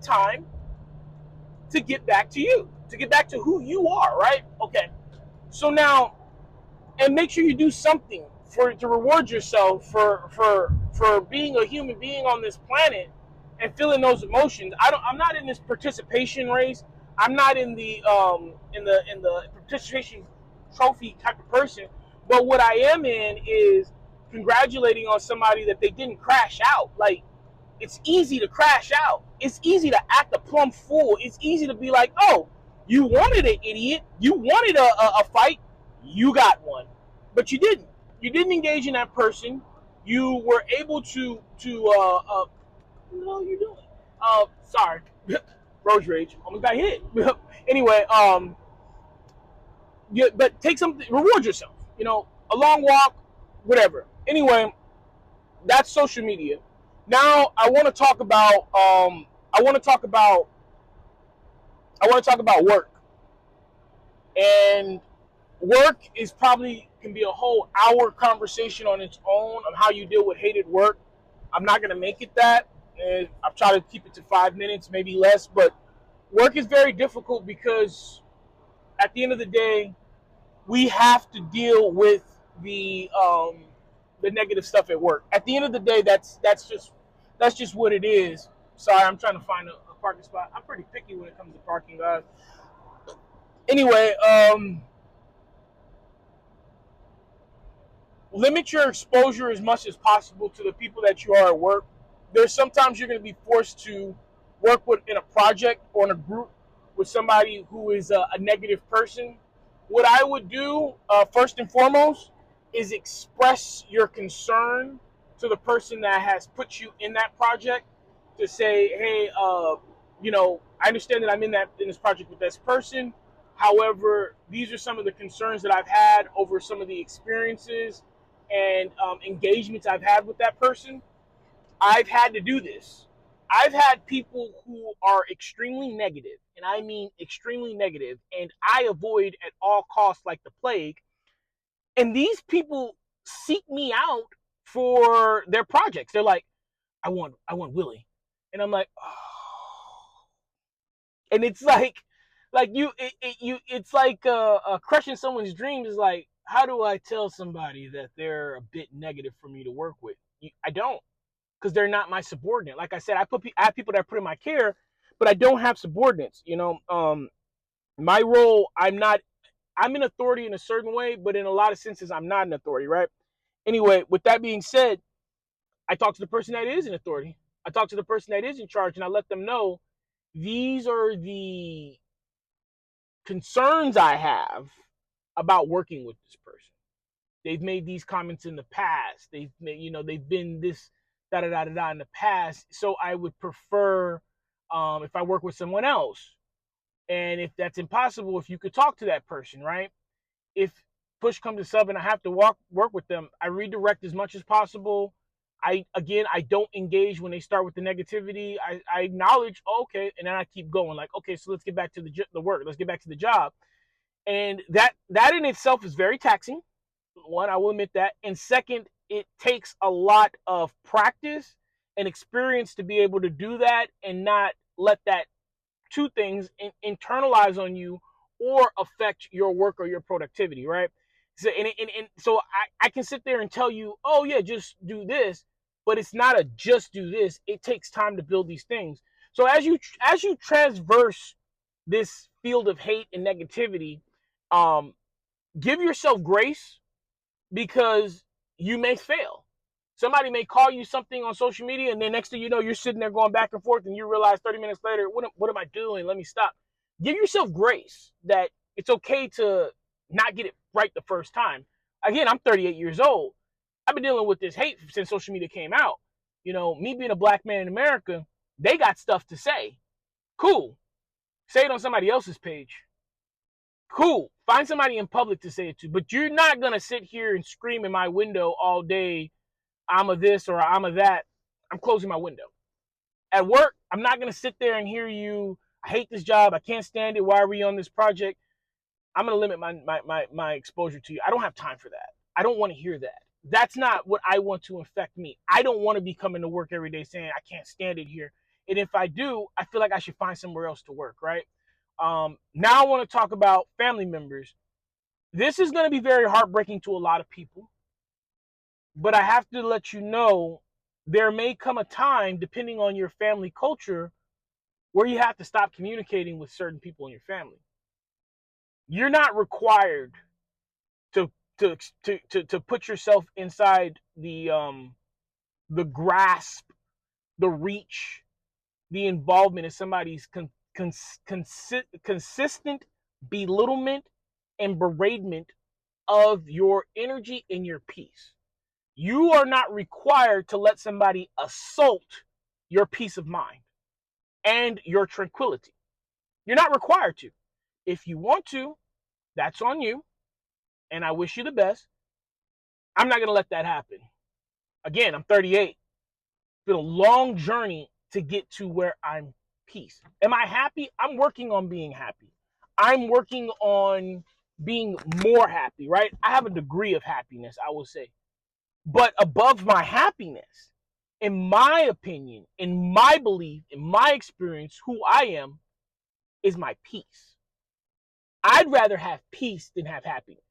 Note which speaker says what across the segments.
Speaker 1: time to get back to you, to get back to who you are, right? Okay. So now, and make sure you do something to reward yourself for being a human being on this planet and feeling those emotions. I'm not in this participation race. I'm not in the participation trophy type of person. But what I am in is congratulating on somebody that they didn't crash out. Like, it's easy to crash out. It's easy to act a plumb fool. It's easy to be like, oh, you wanted an idiot. You wanted a fight. You got one. But you didn't. You didn't engage in that person. You were able what are you doing? Sorry. Road rage. Almost got hit. Anyway, yeah, but take something, reward yourself. A long walk, whatever. Anyway, that's social media. Now I want to talk about work. And work is probably can be a whole hour conversation on its own on how you deal with hated work. I'm not gonna make it that. And I've tried to keep it to 5 minutes, maybe less. But work is very difficult because at the end of the day, we have to deal with the negative stuff at work. At the end of the day, that's just what it is. Sorry, I'm trying to find a parking spot. I'm pretty picky when it comes to parking, guys. Anyway, limit your exposure as much as possible to the people that you are at work. There's sometimes you're going to be forced to work with in a project or in a group with somebody who is a negative person. What I would do first and foremost is express your concern to the person that has put you in that project to say, hey, I understand that I'm in this project with this person. However, these are some of the concerns that I've had over some of the experiences and engagements I've had with that person. I've had to do this. I've had people who are extremely negative, and I mean extremely negative, and I avoid at all costs like the plague. And these people seek me out for their projects. They're like, I want Willie. And I'm like, oh. And it's like it's like crushing someone's dreams is like, how do I tell somebody that they're a bit negative for me to work with? I don't, because they're not my subordinate. Like I said, I have people that I put in my care, but I don't have subordinates. My role, I'm an authority in a certain way, but in a lot of senses, I'm not an authority, right? Anyway, with that being said, I talk to the person that is an authority. I talk to the person that is in charge, and I let them know these are the concerns I have about working with this person. They've made these comments in the past. They've been this da da da da da in the past. So I would prefer if I work with someone else. And if that's impossible, if you could talk to that person, right? If push comes to shove and I have to work with them, I redirect as much as possible. I don't engage when they start with the negativity. I acknowledge, oh, okay, and then I keep going. Like, okay, so let's get back to the work. Let's get back to the job. And that in itself is very taxing. One, I will admit that. And second, it takes a lot of practice and experience to be able to do that and not let that two things internalize on you or affect your work or your productivity, right? So, so I can sit there and tell you, oh yeah, just do this, but it's not a just do this. It takes time to build these things. So as you transverse this field of hate and negativity, um, give yourself grace because you may fail. Somebody may call you something on social media, and then next thing you know, you're sitting there going back and forth, and you realize 30 minutes later, what am I doing? Let me stop. Give yourself grace that it's okay to not get it right the first time. Again, I'm 38 years old. I've been dealing with this hate since social media came out. Me being a black man in America, they got stuff to say. Cool. Say it on somebody else's page. Cool. Find somebody in public to say it to. But you're not going to sit here and scream in my window all day, I'm a this or I'm a that. I'm closing my window. At work, I'm not going to sit there and hear you, I hate this job. I can't stand it. Why are we on this project? I'm going to limit my exposure to you. I don't have time for that. I don't want to hear that. That's not what I want to infect me. I don't want to be coming to work every day saying I can't stand it here. And if I do, I feel like I should find somewhere else to work, right? Now I want to talk about family members. This is going to be very heartbreaking to a lot of people, but I have to let you know there may come a time, depending on your family culture, where you have to stop communicating with certain people in your family. You're not required to to put yourself inside the grasp, the reach, the involvement of somebody's consistent belittlement and beratement of your energy and your peace. You are not required to let somebody assault your peace of mind and your tranquility. You're not required to. If you want to, that's on you, and I wish you the best. I'm not going to let that happen. Again, I'm 38. It's been a long journey to get to where I'm peace. Am I happy? I'm working on being happy. I'm working on being more happy, right? I have a degree of happiness, I will say. But above my happiness, in my opinion, in my belief, in my experience, who I am, is my peace. I'd rather have peace than have happiness.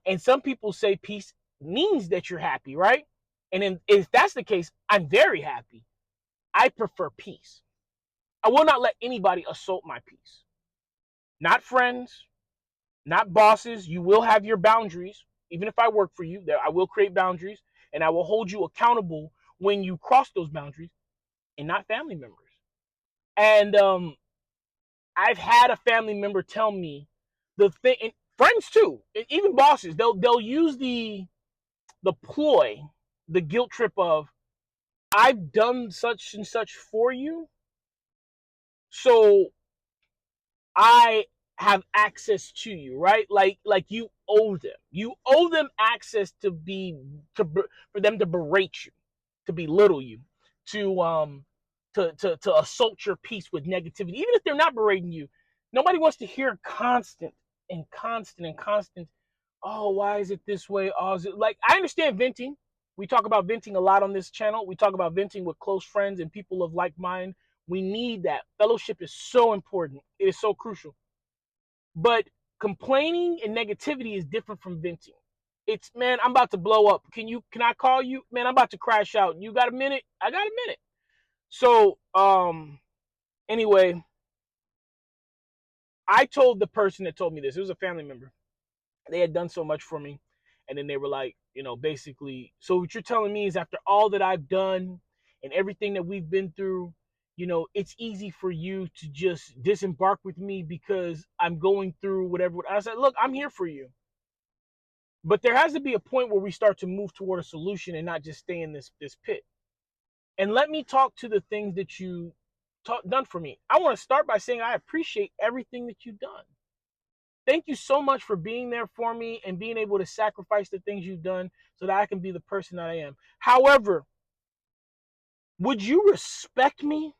Speaker 1: And some people say peace means that you're happy, right? And if that's the case, I'm very happy. I prefer peace. I will not let anybody assault my peace. Not friends, not bosses. You will have your boundaries. Even if I work for you, I will create boundaries and I will hold you accountable when you cross those boundaries, and not family members. And I've had a family member tell me the thing, and friends too, and even bosses. They'll use the ploy, the guilt trip of, I've done such and such for you, so I have access to you, right? Like you owe them. You owe them access for them to berate you, to belittle you, to assault your peace with negativity. Even if they're not berating you, nobody wants to hear constant and constant and constant. Oh, why is it this way? Oh, is it like, I understand venting. We talk about venting a lot on this channel. We talk about venting with close friends and people of like mind. We need that. Fellowship is so important. It is so crucial. But complaining and negativity is different from venting. It's, man, I'm about to blow up. Can I call you? Man, I'm about to crash out. You got a minute? I got a minute. So, anyway, I told the person that told me this, it was a family member. They had done so much for me. And then they were like, basically, so what you're telling me is after all that I've done and everything that we've been through, it's easy for you to just disembark with me because I'm going through whatever. I said, look, I'm here for you. But there has to be a point where we start to move toward a solution and not just stay in this pit. And let me talk to the things that you done for me. I want to start by saying I appreciate everything that you've done. Thank you so much for being there for me and being able to sacrifice the things you've done so that I can be the person that I am. However, would you respect me?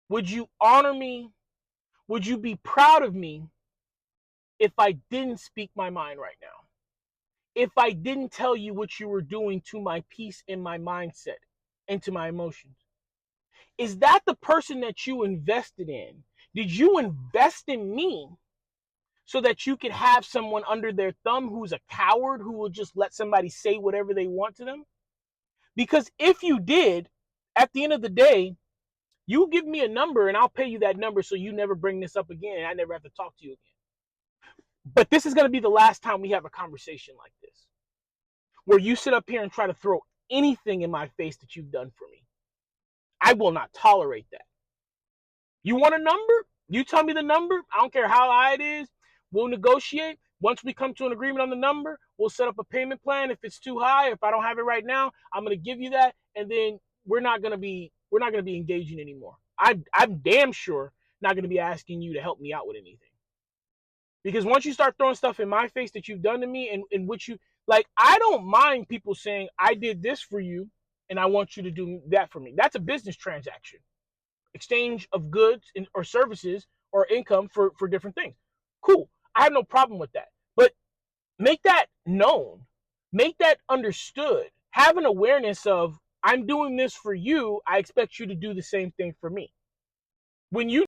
Speaker 1: Would you honor me? Would you be proud of me if I didn't speak my mind right now? If I didn't tell you what you were doing to my peace and my mindset and to my emotions? Is that the person that you invested in? Did you invest in me so that you could have someone under their thumb who's a coward who will just let somebody say whatever they want to them? Because if you did, at the end of the day, you give me a number and I'll pay you that number so you never bring this up again and I never have to talk to you again. But this is going to be the last time we have a conversation like this, where you sit up here and try to throw anything in my face that you've done for me. I will not tolerate that. You want a number? You tell me the number. I don't care how high it is. We'll negotiate. Once we come to an agreement on the number, we'll set up a payment plan. If it's too high, if I don't have it right now, I'm going to give you that, and then we're not going to be engaging anymore. I'm damn sure not going to be asking you to help me out with anything. Because once you start throwing stuff in my face that you've done to me and in which you, like, I don't mind people saying, I did this for you and I want you to do that for me. That's a business transaction. Exchange of goods or services or income for different things. Cool. I have no problem with that. But make that known. Make that understood. Have an awareness of I'm doing this for you. I expect you to do the same thing for me. When you